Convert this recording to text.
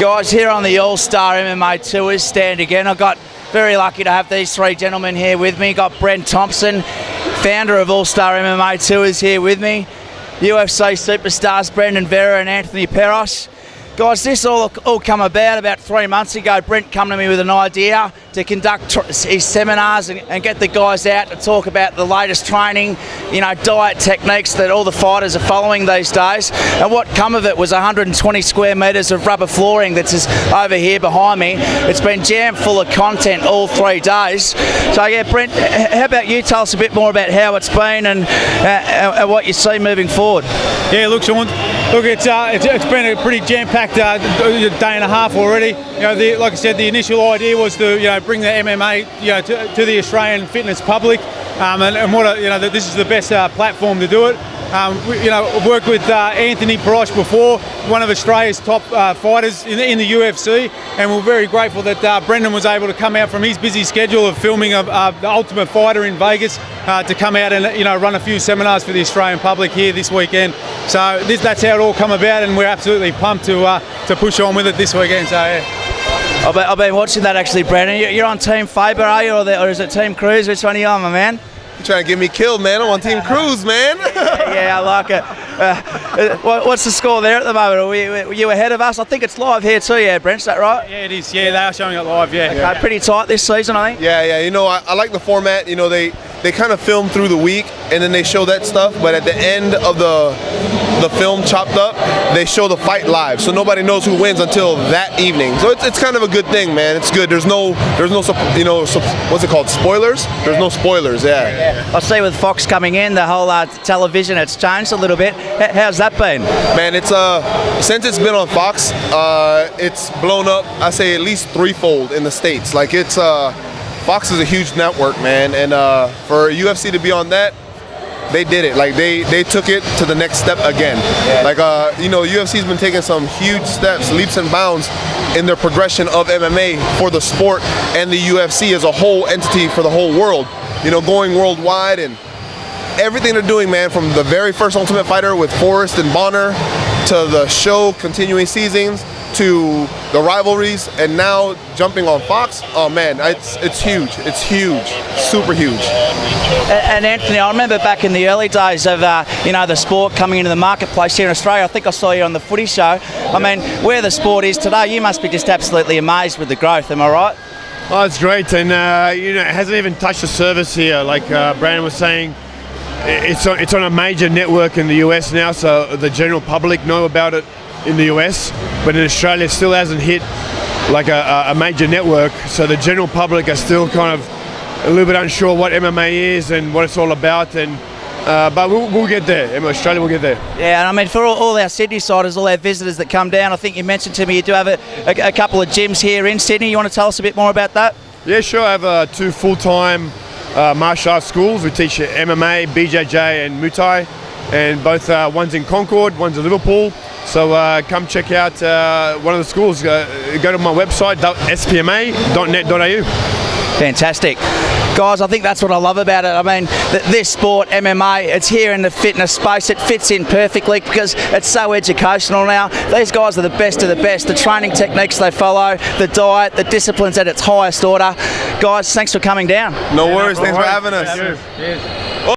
Guys, here on the All-Star MMA Tours stand again. I got very lucky to have these three gentlemen here with me. Got Brent Thompson, founder of All-Star MMA Tours, here with me. UFC superstars Brandon Vera and Anthony Perosh. Guys, this all come about 3 months ago. Brent come to me with an idea to conduct his seminars and get the guys out to talk about the latest training, diet techniques that all the fighters are following these days. And what come of it was 120 square metres of rubber flooring that's just over here behind me. It's been jammed full of content all 3 days. So yeah, Brent, how about you tell us a bit more about how it's been and what you see moving forward? Yeah, look, Sean. Look, it's been a pretty jam-packed day and a half already. Like I said, the initial idea was to bring the MMA to the Australian fitness public, and what this is the best platform to do it. I've worked with Anthony Perosh before, one of Australia's top fighters in the UFC, and we're very grateful that Brendan was able to come out from his busy schedule of filming the Ultimate Fighter in Vegas to come out and run a few seminars for the Australian public here this weekend. So that's how it all come about, and we're absolutely pumped to push on with it this weekend. So yeah. I've been watching that actually, Brandon. You're on Team Faber, are you, or is it Team Cruz? Which one are you on, my man? You're trying to get me killed, man. I'm on Team Cruz, man. Yeah, I like it. What's the score there at the moment? Are you ahead of us? I think it's live here too, yeah, Brent, is that right? Yeah, it is. Yeah, they are showing it live, yeah. Okay, pretty tight this season, I think. Yeah. I like the format. They kind of film through the week and then they show that stuff, but at the end of the film chopped up, they show the fight live, so nobody knows who wins until that evening. So it's kind of a good thing, man. It's good. There's no what's it called? Spoilers? There's no spoilers. Yeah. I see with Fox coming in, the whole television, it's changed a little bit. How's that been? Man, it's since it's been on Fox, it's blown up. I say at least threefold in the States. Like it's Fox is a huge network, man, and for UFC to be on that, they did it. Like they took it to the next step again. Yeah. Like UFC's been taking some huge steps, leaps and bounds in their progression of MMA for the sport and the UFC as a whole entity for the whole world. Going worldwide and everything they're doing, man, from the very first Ultimate Fighter with Forrest and Bonner to the show continuing seasons to the rivalries and now jumping on Fox. Oh man, it's huge. It's huge, super huge. And Anthony, I remember back in the early days of the sport coming into the marketplace here in Australia. I think I saw you on the Footy Show. I mean, where the sport is today, you must be just absolutely amazed with the growth. Am I right? Oh, it's great, and it hasn't even touched the surface here. Like Brandon was saying, it's on a major network in the US now, so the general public know about it in the US, but in Australia it still hasn't hit like a major network, so the general public are still kind of a little bit unsure what MMA is and what it's all about, and but we'll get there. Australia will get there. Yeah, and I mean, for all our Sydney-siders, all our visitors that come down, I think you mentioned to me you do have a couple of gyms here in Sydney. You want to tell us a bit more about that? Yeah, sure. I have 2 full-time martial arts schools. We teach MMA, BJJ and Muay Thai, and both one's in Concord, one's in Liverpool. So come check out one of the schools. Go to my website, spma.net.au. Fantastic. Guys, I think that's what I love about it. I mean, this sport, MMA, it's here in the fitness space. It fits in perfectly because it's so educational now. These guys are the best of the best. The training techniques they follow, the diet, the discipline's at its highest order. Guys, thanks for coming down. No worries. Thanks for having us. Cheers.